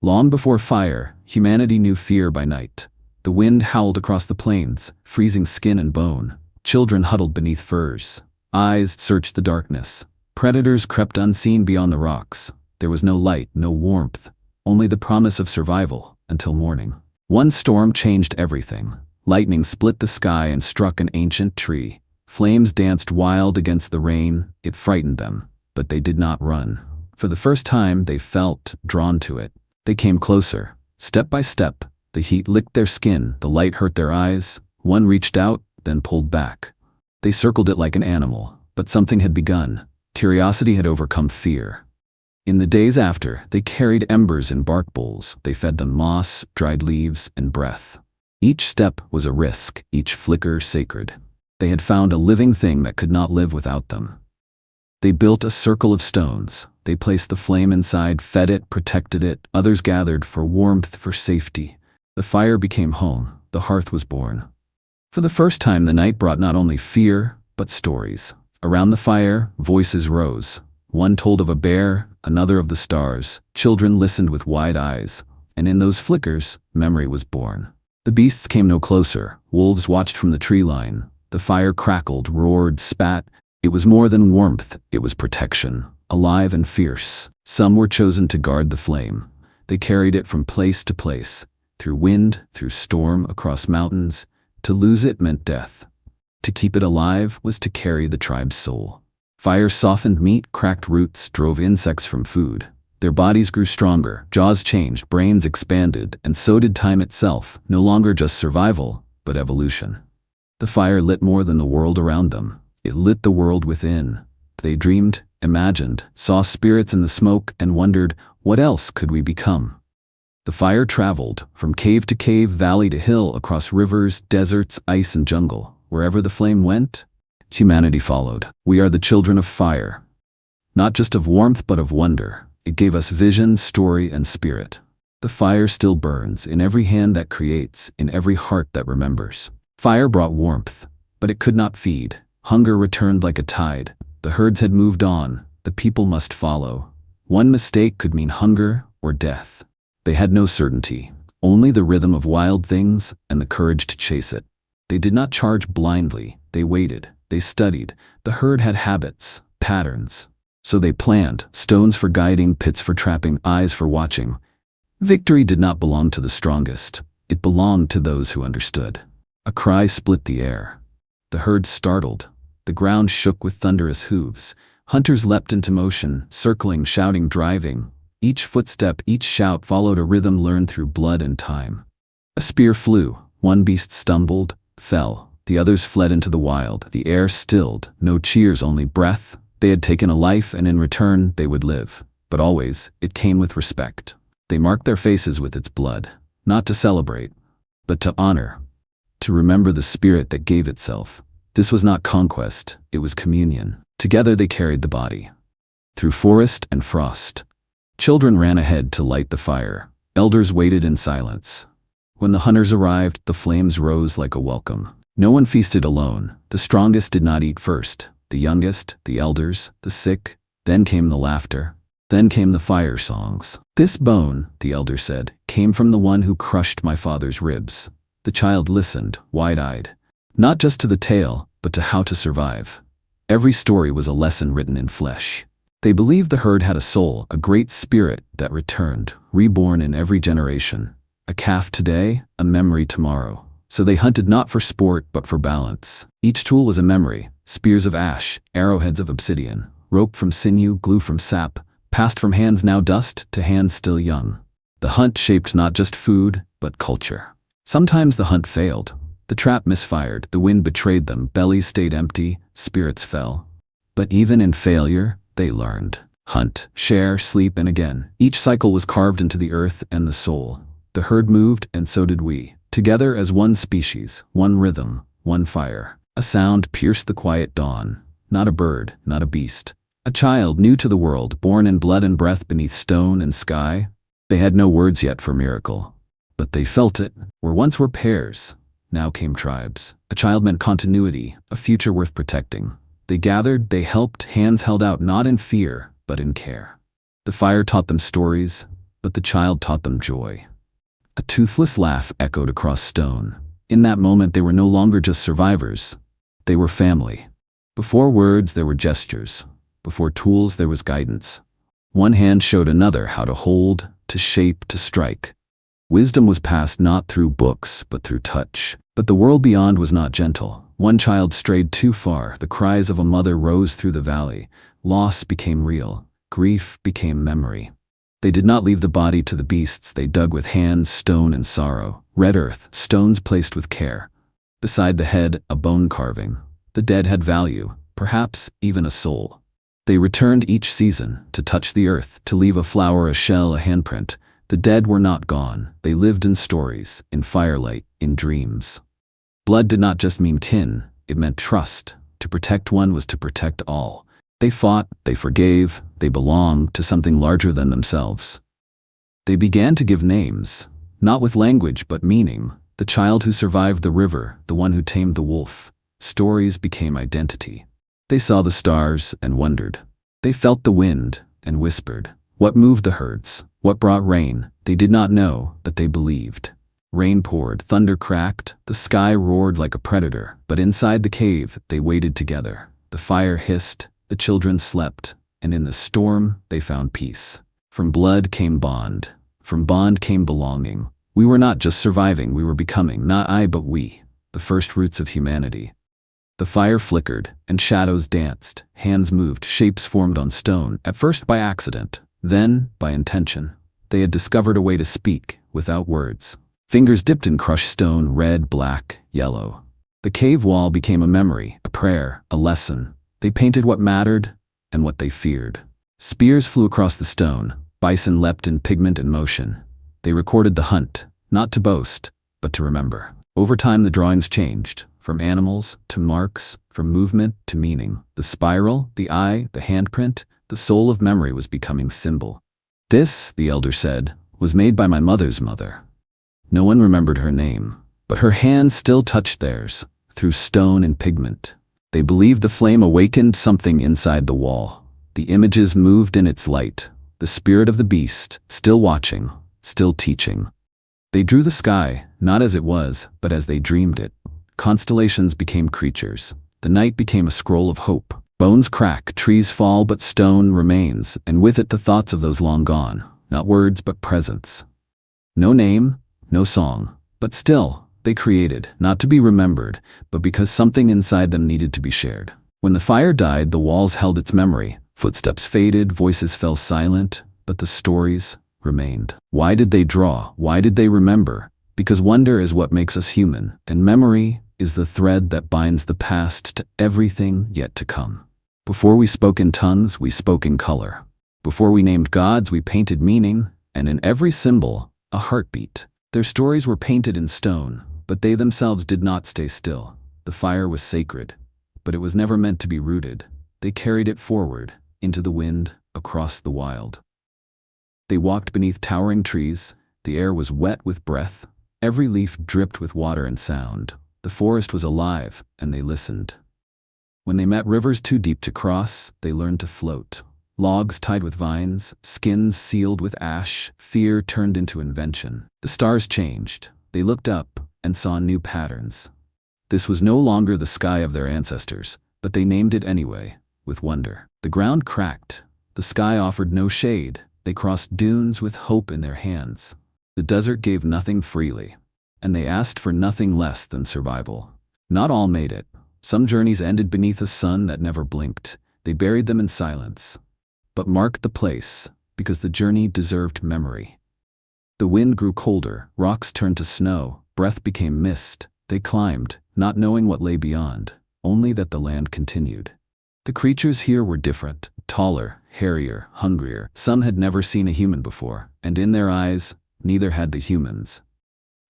Long before fire, humanity knew fear by night. The wind howled across the plains, freezing skin and bone. Children huddled beneath furs. Eyes searched the darkness. Predators crept unseen beyond the rocks. There was no light, no warmth, only the promise of survival until morning. One storm changed everything. Lightning split the sky and struck an ancient tree. Flames danced wild against the rain. It frightened them, but they did not run. For the first time, they felt drawn to it. They came closer. Step by step, the heat licked their skin, the light hurt their eyes. One reached out, then pulled back. They circled it like an animal, but something had begun. Curiosity had overcome fear. In the days after, they carried embers in bark bowls. They fed them moss, dried leaves, and breath. Each step was a risk, each flicker sacred. They had found a living thing that could not live without them. They built a circle of stones. They placed the flame inside, fed it, protected it. Others gathered for warmth, for safety. The fire became home. The hearth was born. For the first time, the night brought not only fear, but stories. Around the fire, voices rose. One told of a bear, another of the stars. Children listened with wide eyes. And in those flickers, memory was born. The beasts came no closer. Wolves watched from the tree line. The fire crackled, roared, spat. It was more than warmth, it was protection, alive and fierce. Some were chosen to guard the flame. They carried it from place to place, through wind, through storm, across mountains. To lose it meant death. To keep it alive was to carry the tribe's soul. Fire softened meat, cracked roots, drove insects from food. Their bodies grew stronger, jaws changed, brains expanded, and so did time itself, no longer just survival, but evolution. The fire lit more than the world around them. It lit the world within. They dreamed, imagined, saw spirits in the smoke, and wondered, what else could we become? The fire traveled, from cave to cave, valley to hill, across rivers, deserts, ice, and jungle. Wherever the flame went, humanity followed. We are the children of fire. Not just of warmth, but of wonder. It gave us vision, story, and spirit. The fire still burns, in every hand that creates, in every heart that remembers. Fire brought warmth, but it could not feed. Hunger returned like a tide. The herds had moved on. The people must follow. One mistake could mean hunger or death. They had no certainty, only the rhythm of wild things and the courage to chase it. They did not charge blindly. They waited. They studied. The herd had habits, patterns. So they planned, stones for guiding, pits for trapping, eyes for watching. Victory did not belong to the strongest. It belonged to those who understood. A cry split the air. The herd startled. The ground shook with thunderous hooves. Hunters leapt into motion, circling, shouting, driving. Each footstep, each shout followed a rhythm learned through blood and time. A spear flew. One beast stumbled, fell. The others fled into the wild. The air stilled. No cheers, only breath. They had taken a life, and in return, they would live. But always, it came with respect. They marked their faces with its blood, not to celebrate, but to honor, to remember the spirit that gave itself. This was not conquest, it was communion. Together they carried the body. Through forest and frost. Children ran ahead to light the fire. Elders waited in silence. When the hunters arrived, the flames rose like a welcome. No one feasted alone. The strongest did not eat first. The youngest, the elders, the sick. Then came the laughter. Then came the fire songs. This bone, the elder said, came from the one who crushed my father's ribs. The child listened, wide-eyed. Not just to the tale, but to how to survive. Every story was a lesson written in flesh. They believed the herd had a soul, a great spirit that returned, reborn in every generation. A calf today, a memory tomorrow. So they hunted not for sport, but for balance. Each tool was a memory, spears of ash, arrowheads of obsidian, rope from sinew, glue from sap, passed from hands now dust to hands still young. The hunt shaped not just food, but culture. Sometimes the hunt failed. The trap misfired, the wind betrayed them, bellies stayed empty, spirits fell. But even in failure, they learned. Hunt, share, sleep, and again. Each cycle was carved into the earth and the soul. The herd moved, and so did we. Together as one species, one rhythm, one fire. A sound pierced the quiet dawn. Not a bird, not a beast. A child new to the world, born in blood and breath beneath stone and sky. They had no words yet for miracle. But they felt it. Where once were pairs, now came tribes. A child meant continuity, a future worth protecting. They gathered, they helped, hands held out not in fear, but in care. The fire taught them stories, but the child taught them joy. A toothless laugh echoed across stone. In that moment, they were no longer just survivors. They were family. Before words, there were gestures. Before tools, there was guidance. One hand showed another how to hold, to shape, to strike. Wisdom was passed not through books, but through touch. But the world beyond was not gentle. One child strayed too far. The cries of a mother rose through the valley. Loss became real. Grief became memory. They did not leave the body to the beasts. They dug with hands, stone, and sorrow. Red earth, stones placed with care. Beside the head, a bone carving. The dead had value, perhaps even a soul. They returned each season, to touch the earth, to leave a flower, a shell, a handprint. The dead were not gone. They lived in stories, in firelight, in dreams. Blood did not just mean kin, it meant trust. To protect one was to protect all. They fought, they forgave, they belonged to something larger than themselves. They began to give names, not with language but meaning. The child who survived the river, the one who tamed the wolf. Stories became identity. They saw the stars and wondered. They felt the wind and whispered. What moved the herds? What brought rain? They did not know, but they believed. Rain poured, thunder cracked, the sky roared like a predator. But inside the cave, they waited together. The fire hissed, the children slept, and in the storm, they found peace. From blood came bond. From bond came belonging. We were not just surviving, we were becoming, not I but we, the first roots of humanity. The fire flickered, and shadows danced. Hands moved, shapes formed on stone, at first by accident, then by intention. They had discovered a way to speak, without words. Fingers dipped in crushed stone, red, black, yellow. The cave wall became a memory, a prayer, a lesson. They painted what mattered, and what they feared. Spears flew across the stone. Bison leapt in pigment and motion. They recorded the hunt, not to boast, but to remember. Over time, the drawings changed. From animals to marks, from movement to meaning. The spiral, the eye, the handprint, the soul of memory was becoming symbol. This, the elder said, was made by my mother's mother. No one remembered her name, but her hands still touched theirs, through stone and pigment. They believed the flame awakened something inside the wall. The images moved in its light, the spirit of the beast, still watching, still teaching. They drew the sky, not as it was, but as they dreamed it. Constellations became creatures. The night became a scroll of hope. Bones crack, trees fall, but stone remains, and with it the thoughts of those long gone. Not words, but presence. No name, no song, but still, they created, not to be remembered, but because something inside them needed to be shared. When the fire died, the walls held its memory. Footsteps faded, voices fell silent, but the stories remained. Why did they draw? Why did they remember? Because wonder is what makes us human, and memory is the thread that binds the past to everything yet to come. Before we spoke in tongues, we spoke in color. Before we named gods, we painted meaning, and in every symbol, a heartbeat. Their stories were painted in stone, but they themselves did not stay still. The fire was sacred, but it was never meant to be rooted. They carried it forward, into the wind, across the wild. They walked beneath towering trees. The air was wet with breath. Every leaf dripped with water and sound. The forest was alive, and they listened. When they met rivers too deep to cross, they learned to float. Logs tied with vines, skins sealed with ash, fear turned into invention. The stars changed. They looked up and saw new patterns. This was no longer the sky of their ancestors, but they named it anyway, with wonder. The ground cracked. The sky offered no shade. They crossed dunes with hope in their hands. The desert gave nothing freely, and they asked for nothing less than survival. Not all made it. Some journeys ended beneath a sun that never blinked. They buried them in silence, but marked the place, because the journey deserved memory. The wind grew colder, rocks turned to snow, breath became mist. They climbed, not knowing what lay beyond, only that the land continued. The creatures here were different, taller, hairier, hungrier. Some had never seen a human before, and in their eyes, neither had the humans.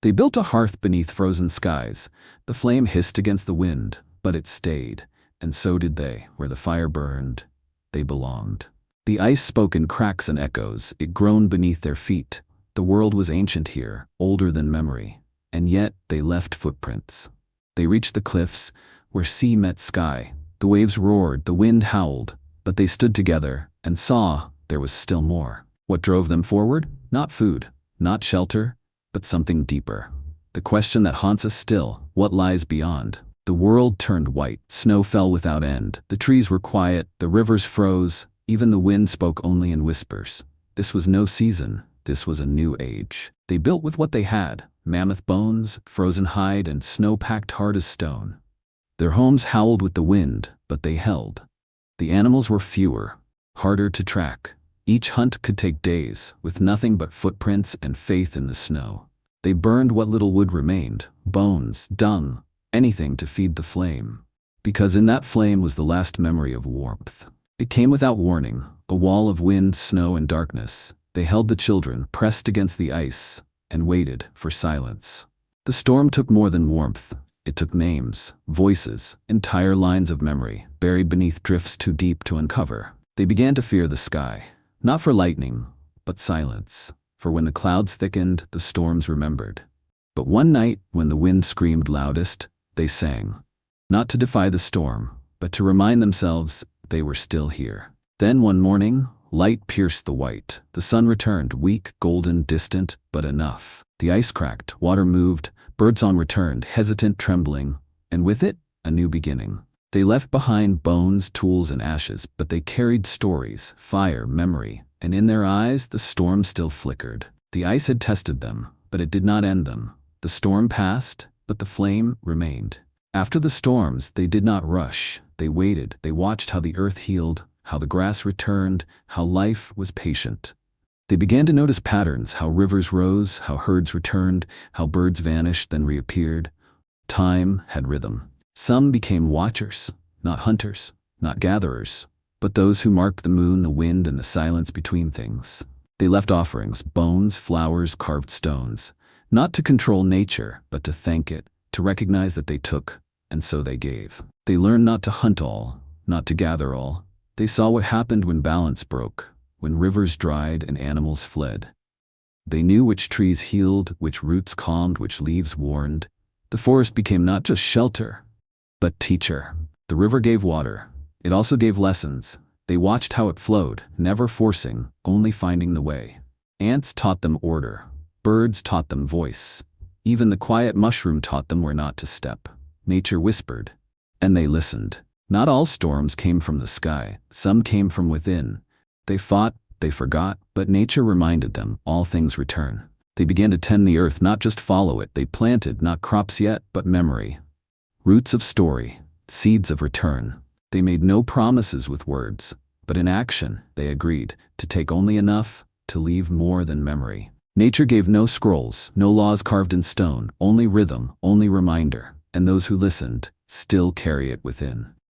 They built a hearth beneath frozen skies. The flame hissed against the wind, but it stayed, and so did they. Where the fire burned, they belonged. The ice spoke in cracks and echoes. It groaned beneath their feet. The world was ancient here, older than memory, and yet they left footprints. They reached the cliffs, where sea met sky. The waves roared, the wind howled, but they stood together and saw there was still more. What drove them forward? Not food, not shelter, but something deeper. The question that haunts us still, what lies beyond? The world turned white, snow fell without end, the trees were quiet, the rivers froze, even the wind spoke only in whispers. This was no season, this was a new age. They built with what they had, mammoth bones, frozen hide, and snow packed hard as stone. Their homes howled with the wind, but they held. The animals were fewer, harder to track. Each hunt could take days, with nothing but footprints and faith in the snow. They burned what little wood remained, bones, dung, anything to feed the flame. Because in that flame was the last memory of warmth. It came without warning, a wall of wind, snow, and darkness. They held the children, pressed against the ice, and waited for silence. The storm took more than warmth. It took names, voices, entire lines of memory, buried beneath drifts too deep to uncover. They began to fear the sky, not for lightning, but silence. For when the clouds thickened, the storms remembered. But one night, when the wind screamed loudest, they sang. Not to defy the storm, but to remind themselves they were still here. Then one morning, light pierced the white. The sun returned, weak, golden, distant, but enough. The ice cracked, water moved, birdsong returned, hesitant, trembling, and with it, a new beginning. They left behind bones, tools, and ashes, but they carried stories, fire, memory, and in their eyes the storm still flickered. The ice had tested them, but it did not end them. The storm passed, but the flame remained. After the storms, they did not rush. They waited. They watched how the earth healed, how the grass returned, how life was patient. They began to notice patterns, how rivers rose, how herds returned, how birds vanished then reappeared. Time had rhythm. Some became watchers, not hunters, not gatherers, but those who marked the moon, the wind, and the silence between things. They left offerings, bones, flowers, carved stones, not to control nature, but to thank it, to recognize that they took, and so they gave. They learned not to hunt all, not to gather all. They saw what happened when balance broke, when rivers dried and animals fled. They knew which trees healed, which roots calmed, which leaves warned. The forest became not just shelter, but teacher. The river gave water. It also gave lessons. They watched how it flowed, never forcing, only finding the way. Ants taught them order. Birds taught them voice. Even the quiet mushroom taught them where not to step. Nature whispered, and they listened. Not all storms came from the sky. Some came from within. They fought, they forgot, but nature reminded them, all things return. They began to tend the earth, not just follow it. They planted, not crops yet, but memory. Roots of story, seeds of return. They made no promises with words, but in action, they agreed to take only enough, to leave more than memory. Nature gave no scrolls, no laws carved in stone, only rhythm, only reminder, and those who listened still carry it within.